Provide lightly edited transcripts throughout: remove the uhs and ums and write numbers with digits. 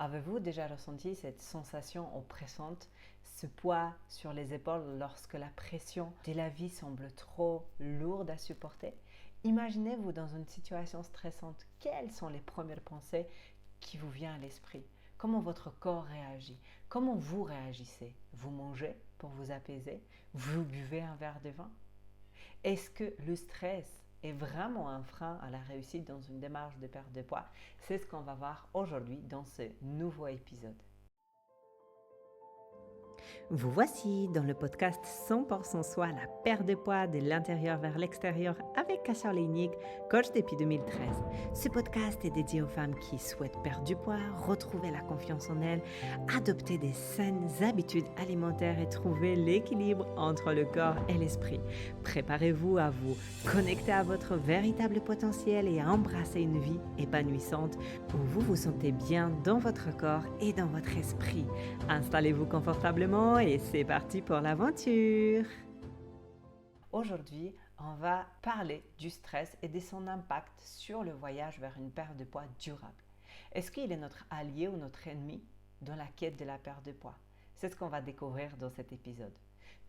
Avez-vous déjà ressenti cette sensation oppressante, ce poids sur les épaules lorsque la pression de la vie semble trop lourde à supporter? Imaginez-vous dans une situation stressante. Quelles sont les premières pensées qui vous viennent à l'esprit? Comment votre corps réagit? Comment vous réagissez? Vous mangez pour vous apaiser? Vous buvez un verre de vin? Est-ce que le stress est vraiment un frein à la réussite dans une démarche de perte de poids? C'est ce qu'on va voir aujourd'hui dans ce nouveau épisode. Vous voici dans le podcast 100% soi, la perte de poids de l'intérieur vers l'extérieur avec Kasia Leinik, coach depuis 2013. Ce podcast est dédié aux femmes qui souhaitent perdre du poids, retrouver la confiance en elles, adopter des saines habitudes alimentaires et trouver l'équilibre entre le corps et l'esprit. Préparez-vous à vous connecter à votre véritable potentiel et à embrasser une vie épanouissante où vous vous sentez bien dans votre corps et dans votre esprit. Installez-vous confortablement et c'est parti pour l'aventure. Aujourd'hui, on va parler du stress et de son impact sur le voyage vers une perte de poids durable. Est-ce qu'il est notre allié ou notre ennemi dans la quête de la perte de poids? C'est ce qu'on va découvrir dans cet épisode.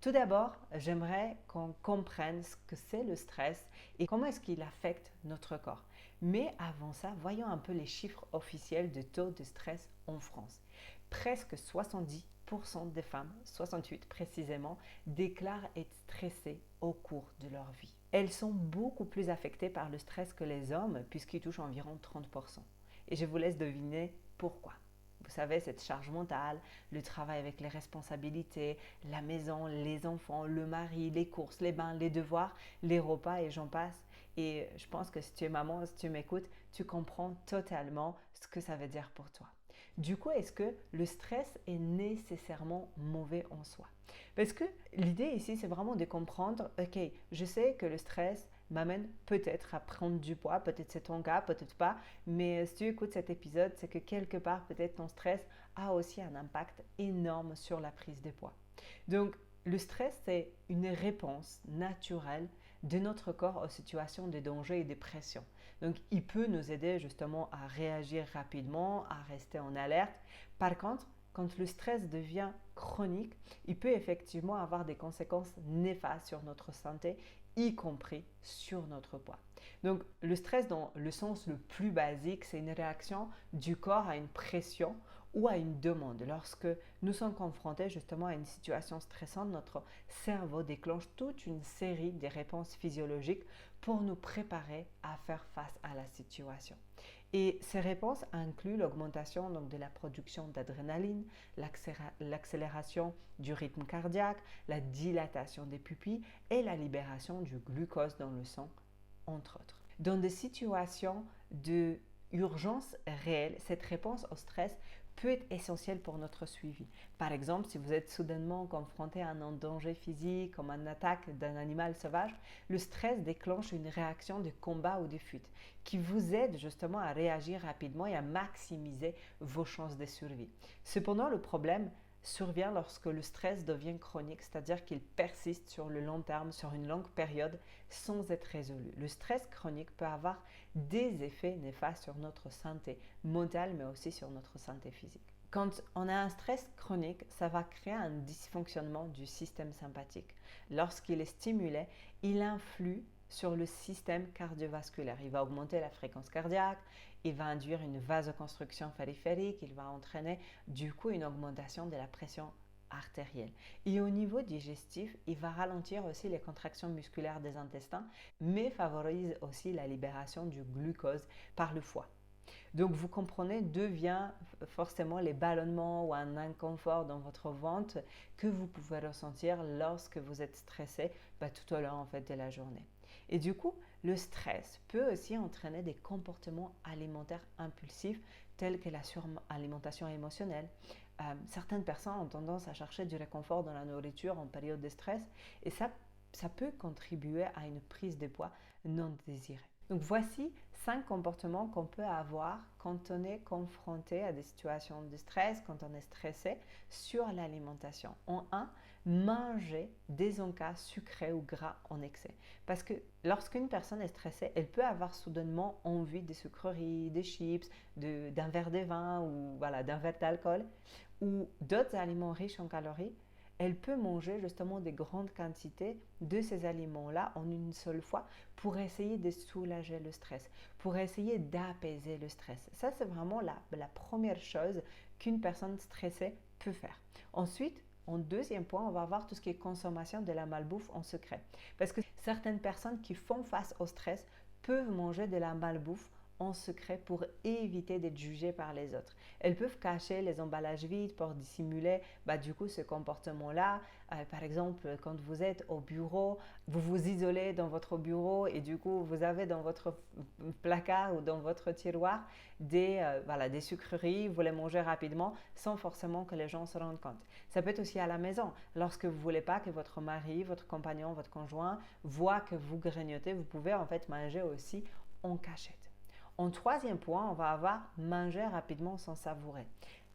Tout d'abord, j'aimerais qu'on comprenne ce que c'est le stress et comment est-ce qu'il affecte notre corps. Mais avant ça, voyons un peu les chiffres officiels de taux de stress en France. Presque 70% des femmes, 68 précisément, déclarent être stressées au cours de leur vie. Elles sont beaucoup plus affectées par le stress que les hommes puisqu'il touche environ 30%. Et je vous laisse deviner pourquoi. Vous savez, cette charge mentale, le travail avec les responsabilités, la maison, les enfants, le mari, les courses, les bains, les devoirs, les repas et j'en passe. Et je pense que si tu es maman, si tu m'écoutes, tu comprends totalement ce que ça veut dire pour toi. Du coup, est-ce que le stress est nécessairement mauvais en soi? Parce que l'idée ici, c'est vraiment de comprendre, ok, je sais que le stress m'amène peut-être à prendre du poids, peut-être c'est ton cas, peut-être pas, mais si tu écoutes cet épisode, c'est que quelque part, peut-être ton stress a aussi un impact énorme sur la prise de poids. Donc, le stress, c'est une réponse naturelle de notre corps aux situations de danger et de pression. Donc, il peut nous aider justement à réagir rapidement, à rester en alerte. Par contre, quand le stress devient chronique, il peut effectivement avoir des conséquences néfastes sur notre santé, y compris sur notre poids. Donc, le stress dans le sens le plus basique, c'est une réaction du corps à une pression ou à une demande. Lorsque nous sommes confrontés justement à une situation stressante, notre cerveau déclenche toute une série de réponses physiologiques pour nous préparer à faire face à la situation. Et ces réponses incluent l'augmentation donc, de la production d'adrénaline, l'accélération du rythme cardiaque, la dilatation des pupilles et la libération du glucose dans le sang, entre autres. Dans des situations d'urgence réelle, cette réponse au stress peut être essentielle pour notre suivi. Par exemple, si vous êtes soudainement confronté à un danger physique comme une attaque d'un animal sauvage, le stress déclenche une réaction de combat ou de fuite qui vous aide justement à réagir rapidement et à maximiser vos chances de survie. Cependant, le problème survient lorsque le stress devient chronique, c'est-à-dire qu'il persiste sur le long terme, sur une longue période, sans être résolu. Le stress chronique peut avoir des effets néfastes sur notre santé mentale, mais aussi sur notre santé physique. Quand on a un stress chronique, ça va créer un dysfonctionnement du système sympathique. Lorsqu'il est stimulé, il influe sur le système cardiovasculaire. Il va augmenter la fréquence cardiaque, il va induire une vasoconstriction périphérique, il va entraîner du coup une augmentation de la pression artérielle. Et au niveau digestif, il va ralentir aussi les contractions musculaires des intestins, mais favorise aussi la libération du glucose par le foie. Donc vous comprenez, devient forcément les ballonnements ou un inconfort dans votre ventre que vous pouvez ressentir lorsque vous êtes stressé tout au long en fait, de la journée. Et du coup, le stress peut aussi entraîner des comportements alimentaires impulsifs tels que la suralimentation émotionnelle. Certaines personnes ont tendance à chercher du réconfort dans la nourriture en période de stress et ça peut contribuer à une prise de poids non désirée. Donc voici 5 comportements qu'on peut avoir quand on est confronté à des situations de stress, quand on est stressé sur l'alimentation. En 1, manger des encas sucrés ou gras en excès. Parce que lorsqu'une personne est stressée, elle peut avoir soudainement envie de sucreries, de chips, d'un verre de vin ou voilà, d'un verre d'alcool ou d'autres aliments riches en calories. Elle peut manger justement des grandes quantités de ces aliments-là en une seule fois pour essayer de soulager le stress, pour essayer d'apaiser le stress. Ça, c'est vraiment la première chose qu'une personne stressée peut faire. Ensuite, en deuxième point, on va voir tout ce qui est consommation de la malbouffe en secret. Parce que certaines personnes qui font face au stress peuvent manger de la malbouffe en secret pour éviter d'être jugées par les autres. Elles peuvent cacher les emballages vides pour dissimuler du coup ce comportement-là. Par exemple, quand vous êtes au bureau, vous vous isolez dans votre bureau et du coup vous avez dans votre placard ou dans votre tiroir des sucreries, vous les mangez rapidement sans forcément que les gens se rendent compte. Ça peut être aussi à la maison, lorsque vous ne voulez pas que votre mari, votre compagnon, votre conjoint voit que vous grignotez, vous pouvez en fait manger aussi en cachette. En troisième point, on va avoir manger rapidement sans savourer.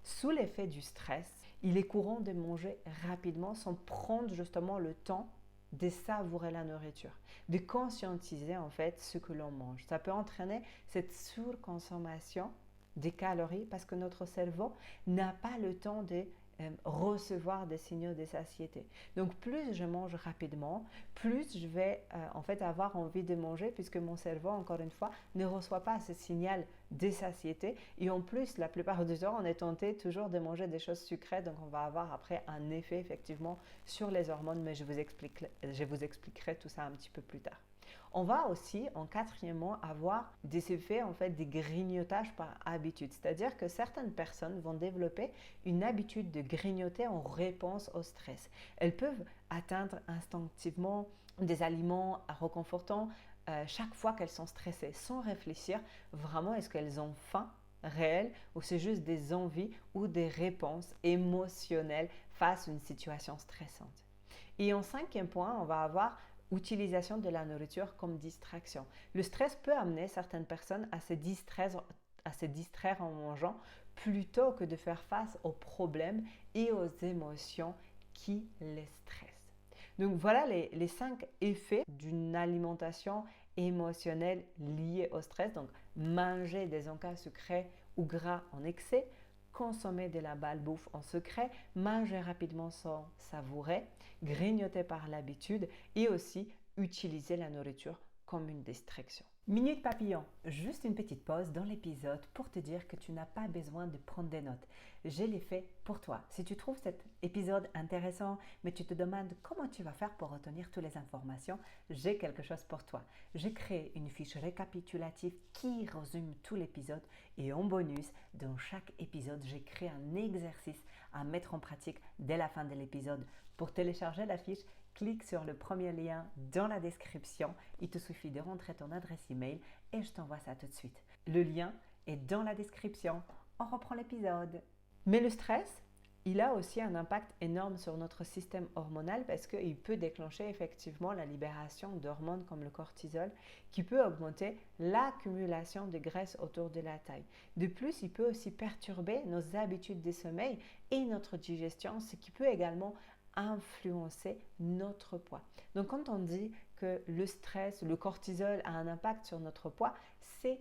Sous l'effet du stress, il est courant de manger rapidement sans prendre justement le temps de savourer la nourriture, de conscientiser en fait ce que l'on mange. Ça peut entraîner cette surconsommation des calories parce que notre cerveau n'a pas le temps de recevoir des signaux de satiété. Donc plus je mange rapidement, plus je vais en fait avoir envie de manger puisque mon cerveau, encore une fois, ne reçoit pas ce signal de satiété. Et en plus, la plupart du temps, on est tenté toujours de manger des choses sucrées, donc on va avoir après un effet effectivement sur les hormones, mais je vous expliquerai tout ça un petit peu plus tard. On va aussi, en quatrièmement, avoir des effets, en fait, des grignotages par habitude. C'est-à-dire que certaines personnes vont développer une habitude de grignoter en réponse au stress. Elles peuvent atteindre instinctivement des aliments réconfortants chaque fois qu'elles sont stressées, sans réfléchir vraiment est-ce qu'elles ont faim réelle ou c'est juste des envies ou des réponses émotionnelles face à une situation stressante. Et en cinquième point, on va avoir utilisation de la nourriture comme distraction. Le stress peut amener certaines personnes à se distraire en mangeant plutôt que de faire face aux problèmes et aux émotions qui les stressent. Donc voilà les 5 effets d'une alimentation émotionnelle liée au stress. Donc manger des encas sucrés ou gras en excès, consommer de la malbouffe en secret, manger rapidement sans savourer, grignoter par l'habitude et aussi utiliser la nourriture comme une distraction. Minute papillon, juste une petite pause dans l'épisode pour te dire que tu n'as pas besoin de prendre des notes. Je l'ai fait pour toi. Si tu trouves cet épisode intéressant, mais tu te demandes comment tu vas faire pour retenir toutes les informations, j'ai quelque chose pour toi. J'ai créé une fiche récapitulative qui résume tout l'épisode et en bonus, dans chaque épisode, j'ai créé un exercice à mettre en pratique dès la fin de l'épisode. Pour télécharger la fiche, clique sur le premier lien dans la description. Il te suffit de rentrer ton adresse email et je t'envoie ça tout de suite. Le lien est dans la description. On reprend l'épisode. Mais le stress, il a aussi un impact énorme sur notre système hormonal parce qu'il peut déclencher effectivement la libération d'hormones comme le cortisol qui peut augmenter l'accumulation de graisse autour de la taille. De plus, il peut aussi perturber nos habitudes de sommeil et notre digestion, ce qui peut également influencer notre poids. Donc quand on dit que le stress, le cortisol a un impact sur notre poids, c'est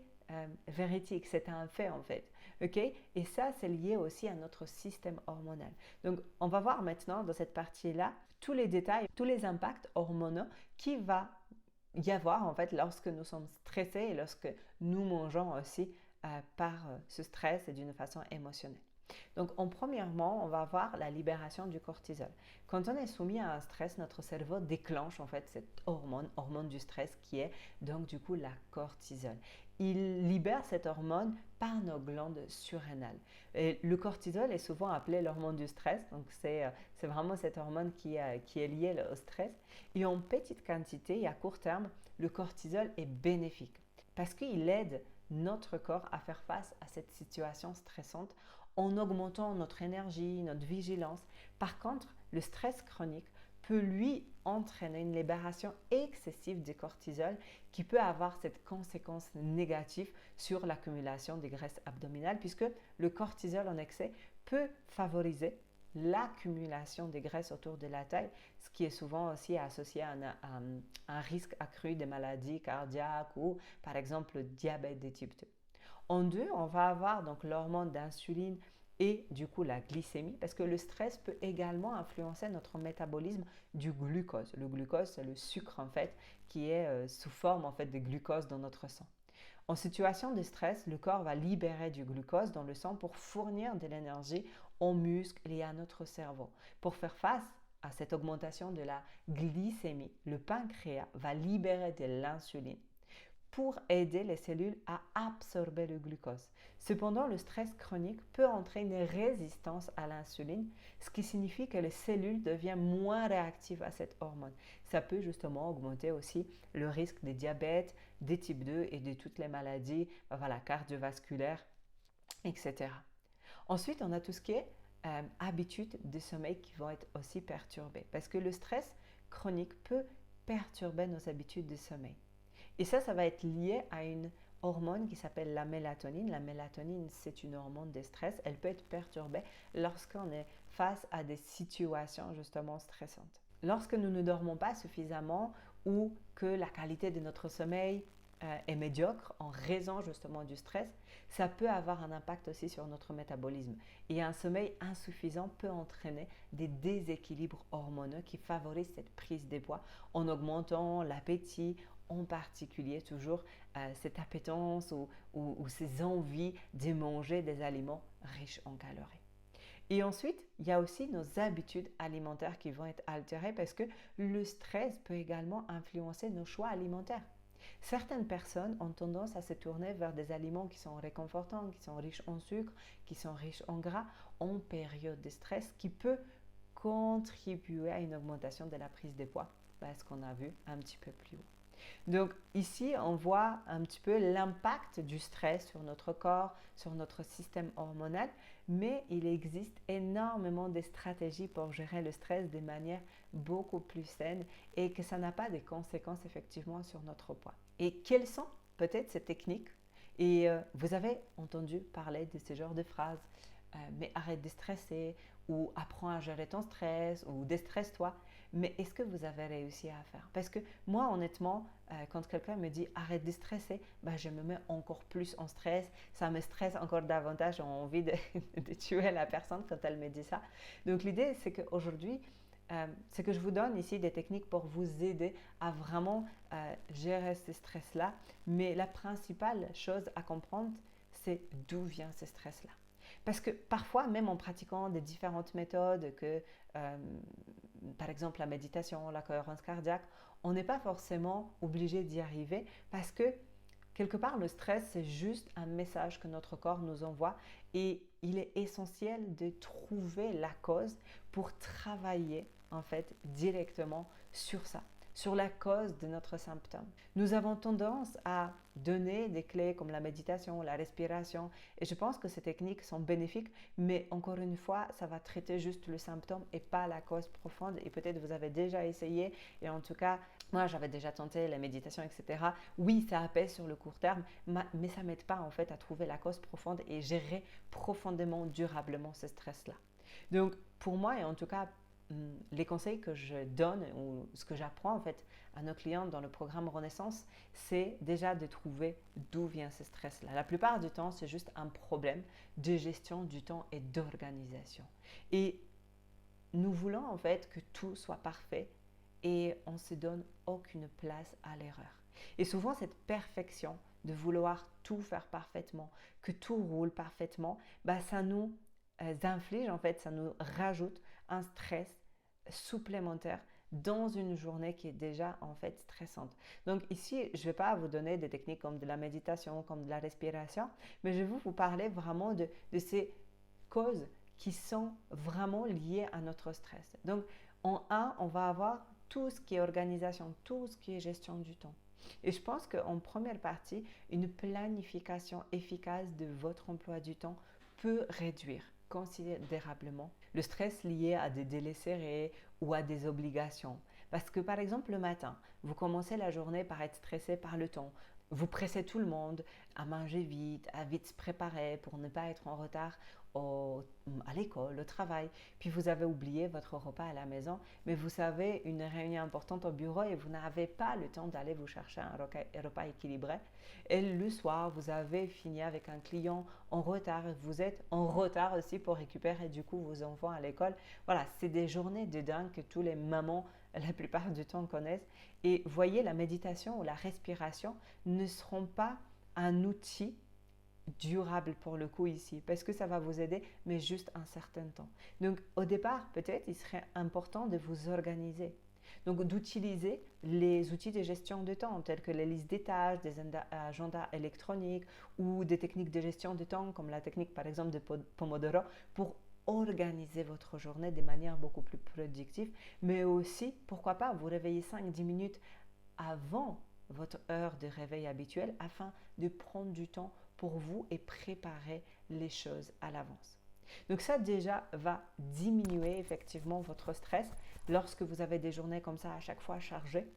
véridique, c'est un fait en fait. Okay? Et ça, c'est lié aussi à notre système hormonal. Donc on va voir maintenant dans cette partie-là tous les détails, tous les impacts hormonaux qu'il va y avoir en fait lorsque nous sommes stressés et lorsque nous mangeons aussi par ce stress et d'une façon émotionnelle. Donc, premièrement, on va voir la libération du cortisol. Quand on est soumis à un stress, notre cerveau déclenche en fait cette hormone du stress qui est donc du coup la cortisol. Il libère cette hormone par nos glandes surrénales. Et le cortisol est souvent appelé l'hormone du stress, donc c'est vraiment cette hormone qui est liée au stress. Et en petite quantité et à court terme, le cortisol est bénéfique parce qu'il aide notre corps à faire face à cette situation stressante en augmentant notre énergie, notre vigilance. Par contre, le stress chronique peut lui entraîner une libération excessive du cortisol qui peut avoir cette conséquence négative sur l'accumulation des graisses abdominales puisque le cortisol en excès peut favoriser l'accumulation des graisses autour de la taille, ce qui est souvent aussi associé à un risque accru de maladies cardiaques ou par exemple le diabète de type 2. En deux, on va avoir donc l'hormone d'insuline et du coup la glycémie parce que le stress peut également influencer notre métabolisme du glucose. Le glucose, c'est le sucre en fait qui est sous forme en fait de glucose dans notre sang. En situation de stress, le corps va libérer du glucose dans le sang pour fournir de l'énergie aux muscles et à notre cerveau. Pour faire face à cette augmentation de la glycémie, le pancréas va libérer de l'insuline pour aider les cellules à absorber le glucose. Cependant, le stress chronique peut entraîner une résistance à l'insuline, ce qui signifie que les cellules deviennent moins réactives à cette hormone. Ça peut justement augmenter aussi le risque de diabète, de type 2 et de toutes les maladies cardiovasculaires, etc. Ensuite, on a tout ce qui est habitudes de sommeil qui vont être aussi perturbées parce que le stress chronique peut perturber nos habitudes de sommeil. Et ça va être lié à une hormone qui s'appelle la mélatonine. La mélatonine, c'est une hormone de stress. Elle peut être perturbée lorsqu'on est face à des situations justement stressantes. Lorsque nous ne dormons pas suffisamment ou que la qualité de notre sommeil est médiocre en raison justement du stress, ça peut avoir un impact aussi sur notre métabolisme. Et un sommeil insuffisant peut entraîner des déséquilibres hormonaux qui favorisent cette prise de poids en augmentant l'appétit, en particulier toujours cette appétence ou ces envies de manger des aliments riches en calories. Et ensuite, il y a aussi nos habitudes alimentaires qui vont être altérées parce que le stress peut également influencer nos choix alimentaires. Certaines personnes ont tendance à se tourner vers des aliments qui sont réconfortants, qui sont riches en sucre, qui sont riches en gras en période de stress, qui peut contribuer à une augmentation de la prise de poids, ce qu'on a vu un petit peu plus haut. Donc ici, on voit un petit peu l'impact du stress sur notre corps, sur notre système hormonal, mais il existe énormément de stratégies pour gérer le stress de manière beaucoup plus saine et que ça n'a pas de conséquences effectivement sur notre poids. Et quelles sont peut-être ces techniques? Et vous avez entendu parler de ce genre de phrases, mais arrête de stresser, ou apprends à gérer ton stress, ou déstresse-toi. Mais est-ce que vous avez réussi à faire? Parce que moi, honnêtement, quand quelqu'un me dit arrête de stresser, je me mets encore plus en stress, ça me stresse encore davantage, j'ai envie de tuer la personne quand elle me dit ça. Donc l'idée, c'est qu'aujourd'hui, c'est que je vous donne ici des techniques pour vous aider à vraiment gérer ce stress-là. Mais la principale chose à comprendre, c'est d'où vient ce stress-là. Parce que parfois, même en pratiquant des différentes méthodes que, par exemple, la méditation, la cohérence cardiaque, on n'est pas forcément obligé d'y arriver parce que quelque part, le stress, c'est juste un message que notre corps nous envoie et il est essentiel de trouver la cause pour travailler en fait directement sur ça, sur la cause de notre symptôme. Nous avons tendance à donner des clés comme la méditation, la respiration, et je pense que ces techniques sont bénéfiques, mais encore une fois, ça va traiter juste le symptôme et pas la cause profonde, et peut-être vous avez déjà essayé, et en tout cas, moi j'avais déjà tenté la méditation, etc. Oui, ça apaise sur le court terme, mais ça ne m'aide pas en fait à trouver la cause profonde et gérer profondément, durablement ce stress-là. Donc pour moi, et en tout cas, les conseils que je donne ou ce que j'apprends en fait à nos clients dans le programme Renaissance, c'est déjà de trouver d'où vient ce stress-là. La plupart du temps, c'est juste un problème de gestion du temps et d'organisation. Et nous voulons en fait que tout soit parfait et on ne se donne aucune place à l'erreur. Et souvent, cette perfection de vouloir tout faire parfaitement, que tout roule parfaitement, ça nous inflige en fait, ça nous rajoute un stress supplémentaire dans une journée qui est déjà en fait stressante. Donc ici, je ne vais pas vous donner des techniques comme de la méditation, comme de la respiration, mais je vais vous parler vraiment de ces causes qui sont vraiment liées à notre stress. Donc en un, on va avoir tout ce qui est organisation, tout ce qui est gestion du temps. Et je pense qu'en première partie, une planification efficace de votre emploi du temps peut réduire considérablement le stress lié à des délais serrés ou à des obligations. Parce que par exemple le matin, vous commencez la journée par être stressé par le temps. Vous pressez tout le monde à manger vite, à vite se préparer pour ne pas être en retard à l'école, au travail. Puis vous avez oublié votre repas à la maison, mais vous avez une réunion importante au bureau et vous n'avez pas le temps d'aller vous chercher un repas équilibré. Et le soir, vous avez fini avec un client en retard et vous êtes en retard aussi pour récupérer du coup vos enfants à l'école. Voilà, c'est des journées de dingue que tous les mamans la plupart du temps connaissent. Et voyez, la méditation ou la respiration ne seront pas un outil durable pour le coup ici, parce que ça va vous aider, mais juste un certain temps. Donc au départ, peut-être, il serait important de vous organiser. Donc d'utiliser les outils de gestion de temps, tels que les listes des tâches, des agendas électroniques ou des techniques de gestion de temps, comme la technique par exemple de Pomodoro, pour organiser votre journée de manière beaucoup plus productive, mais aussi, pourquoi pas, vous réveiller 5-10 minutes avant votre heure de réveil habituelle afin de prendre du temps pour vous et préparer les choses à l'avance. Donc ça déjà va diminuer effectivement votre stress lorsque vous avez des journées comme ça à chaque fois chargées.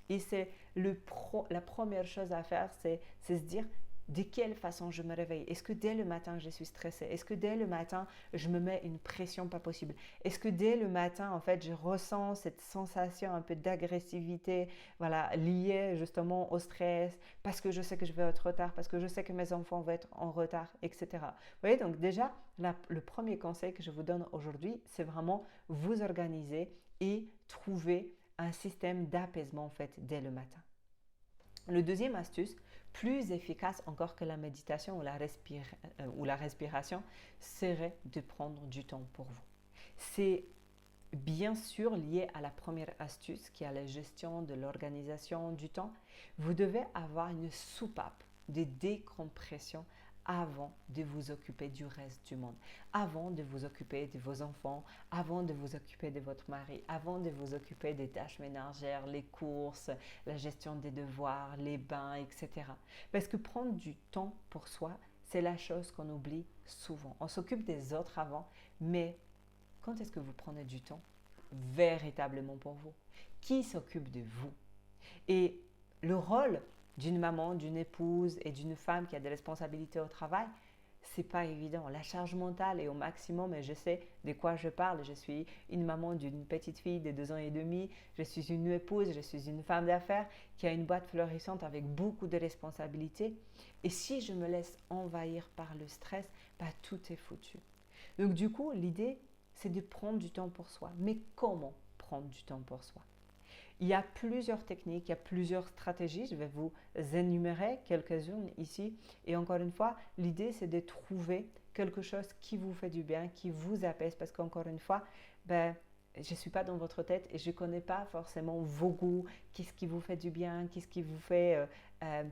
Et c'est la première chose à faire, c'est se dire de quelle façon je me réveille. Est-ce que dès le matin je suis stressée? Est-ce que dès le matin je me mets une pression pas possible? Est-ce que dès le matin en fait je ressens cette sensation un peu d'agressivité, voilà, liée justement au stress, parce que je sais que je vais être en retard, parce que je sais que mes enfants vont être en retard, etc. Vous voyez, donc déjà le premier conseil que je vous donne aujourd'hui, c'est vraiment vous organiser et trouver un système d'apaisement en fait dès le matin. Le deuxième astuce, plus efficace encore que la méditation ou la respiration, serait de prendre du temps pour vous. C'est bien sûr lié à la première astuce qui est la gestion de l'organisation du temps. Vous devez avoir une soupape de décompression avant de vous occuper du reste du monde, avant de vous occuper de vos enfants, avant de vous occuper de votre mari, avant de vous occuper des tâches ménagères, les courses, la gestion des devoirs, les bains, etc. Parce que prendre du temps pour soi, c'est la chose qu'on oublie souvent. On s'occupe des autres avant, mais quand est-ce que vous prenez du temps véritablement pour vous? Qui s'occupe de vous? Et le rôle d'une maman, d'une épouse et d'une femme qui a des responsabilités au travail, c'est pas évident. La charge mentale est au maximum et je sais de quoi je parle. Je suis une maman d'une petite fille de 2 ans et demi. Je suis une épouse, je suis une femme d'affaires qui a une boîte florissante avec beaucoup de responsabilités. Et si je me laisse envahir par le stress, tout est foutu. Donc du coup, l'idée, c'est de prendre du temps pour soi. Mais comment prendre du temps pour soi? Il y a plusieurs techniques, il y a plusieurs stratégies. Je vais vous énumérer quelques-unes ici. Et encore une fois, l'idée, c'est de trouver quelque chose qui vous fait du bien, qui vous apaise. Parce qu'encore une fois, je ne suis pas dans votre tête et je ne connais pas forcément vos goûts, qu'est-ce qui vous fait du bien, qu'est-ce qui vous fait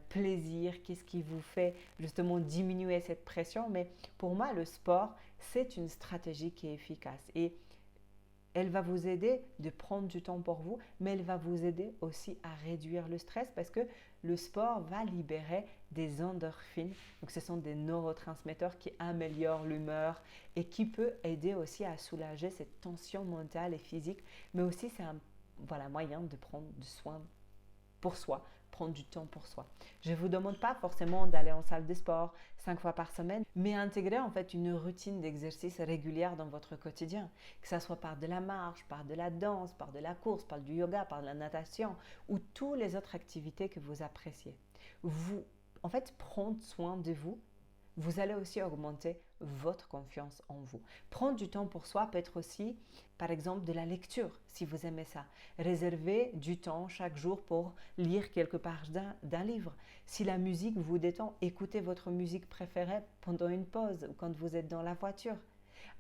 plaisir, qu'est-ce qui vous fait justement diminuer cette pression. Mais pour moi, le sport, c'est une stratégie qui est efficace. Et elle va vous aider de prendre du temps pour vous, mais elle va vous aider aussi à réduire le stress parce que le sport va libérer des endorphines. Donc, ce sont des neurotransmetteurs qui améliorent l'humeur et qui peut aider aussi à soulager cette tension mentale et physique. Mais aussi, c'est un moyen de prendre du soin pour soi, prendre du temps pour soi. Je ne vous demande pas forcément d'aller en salle de sport 5 fois par semaine, mais intégrer en fait une routine d'exercice régulière dans votre quotidien, que ce soit par de la marche, par de la danse, par de la course, par du yoga, par de la natation ou toutes les autres activités que vous appréciez. Vous, en fait, prendre soin de vous, vous allez aussi augmenter votre confiance en vous. Prendre du temps pour soi peut être aussi, par exemple, de la lecture, si vous aimez ça. Réservez du temps chaque jour pour lire quelques pages d'un livre. Si la musique vous détend, écoutez votre musique préférée pendant une pause ou quand vous êtes dans la voiture.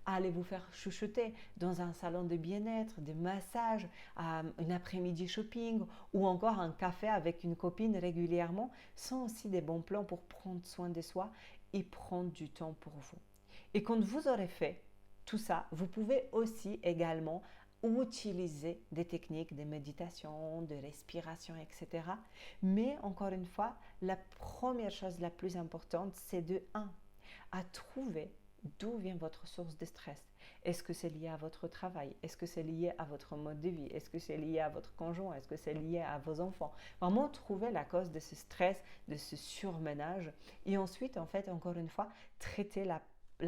Allez vous faire chouchouter dans un salon de bien-être, de massage, un après-midi shopping ou encore un café avec une copine régulièrement sont aussi des bons plans pour prendre soin de soi et prendre du temps pour vous. Et quand vous aurez fait tout ça, vous pouvez aussi également utiliser des techniques de méditation, de respiration, etc. Mais encore une fois, la première chose la plus importante, c'est de 1. À trouver d'où vient votre source de stress. Est-ce que c'est lié à votre travail? Est-ce que c'est lié à votre mode de vie? Est-ce que c'est lié à votre conjoint? Est-ce que c'est lié à vos enfants? Vraiment trouver la cause de ce stress, de ce surménage et ensuite, en fait, encore une fois, traiter la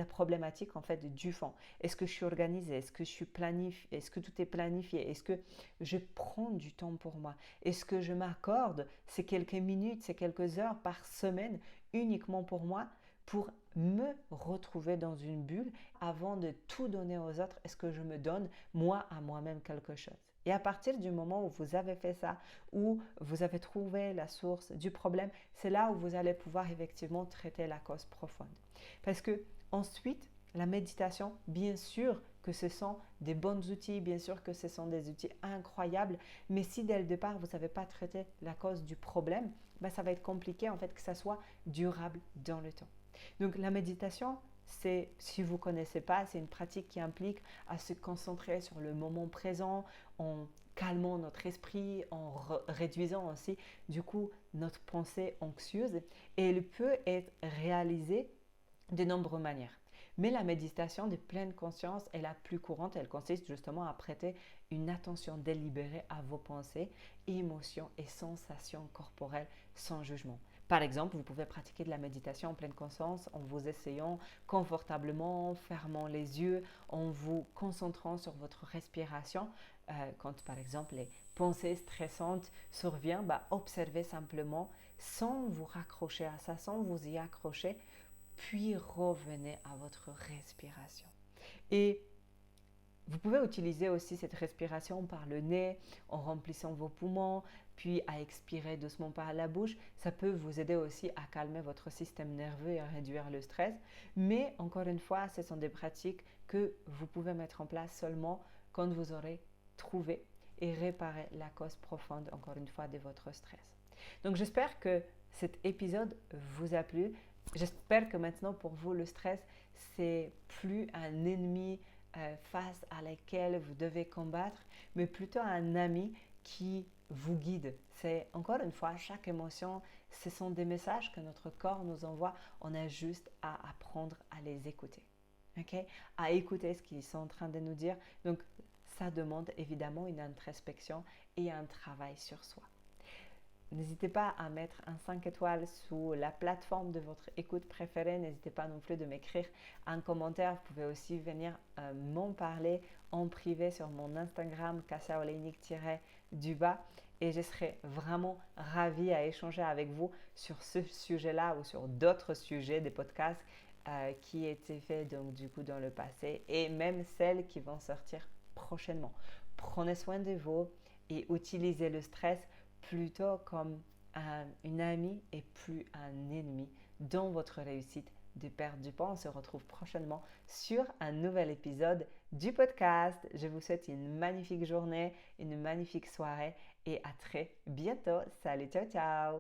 problématique en fait du fond. Est-ce que je suis organisée? Est-ce que je suis planifiée? Est-ce que tout est planifié? Est-ce que je prends du temps pour moi? Est-ce que je m'accorde ces quelques minutes, ces quelques heures par semaine uniquement pour moi pour me retrouver dans une bulle avant de tout donner aux autres? Est-ce que je me donne moi à moi-même quelque chose? Et à partir du moment où vous avez fait ça, où vous avez trouvé la source du problème, c'est là où vous allez pouvoir effectivement traiter la cause profonde. Parce que ensuite, la méditation, bien sûr que ce sont des bons outils, bien sûr que ce sont des outils incroyables, mais si dès le départ, vous ne savez pas traiter la cause du problème, ça va être compliqué en fait que ça soit durable dans le temps. Donc la méditation, si vous ne connaissez pas, c'est une pratique qui implique à se concentrer sur le moment présent en calmant notre esprit, en réduisant aussi du coup notre pensée anxieuse et elle peut être réalisée de nombreuses manières. Mais la méditation de pleine conscience est la plus courante. Elle consiste justement à prêter une attention délibérée à vos pensées, émotions et sensations corporelles sans jugement. Par exemple, vous pouvez pratiquer de la méditation en pleine conscience en vous asseyant confortablement, fermant les yeux, en vous concentrant sur votre respiration. Quand par exemple les pensées stressantes surviennent, observez simplement sans vous raccrocher à ça, sans vous y accrocher, puis revenez à votre respiration. Et vous pouvez utiliser aussi cette respiration par le nez en remplissant vos poumons, puis à expirer doucement par la bouche. Ça peut vous aider aussi à calmer votre système nerveux et à réduire le stress. Mais encore une fois, ce sont des pratiques que vous pouvez mettre en place seulement quand vous aurez trouvé et réparé la cause profonde, encore une fois, de votre stress. Donc j'espère que cet épisode vous a plu. J'espère que maintenant pour vous le stress c'est plus un ennemi face à lequel vous devez combattre, mais plutôt un ami qui vous guide. C'est encore une fois, chaque émotion, ce sont des messages que notre corps nous envoie. On a juste à apprendre à les écouter, à écouter ce qu'ils sont en train de nous dire. Donc ça demande évidemment une introspection et un travail sur soi. N'hésitez pas à mettre un 5 étoiles sous la plateforme de votre écoute préférée. N'hésitez pas non plus de m'écrire un commentaire. Vous pouvez aussi venir m'en parler en privé sur mon Instagram, kasaoleinik-du-bas. Et je serai vraiment ravie à échanger avec vous sur ce sujet-là ou sur d'autres sujets des podcasts qui étaient faits donc, du coup, dans le passé et même celles qui vont sortir prochainement. Prenez soin de vous et utilisez le stress plutôt comme une amie et plus un ennemi dans votre réussite de perdre du poids. On se retrouve prochainement sur un nouvel épisode du podcast. Je vous souhaite une magnifique journée, une magnifique soirée et à très bientôt. Salut, ciao, ciao!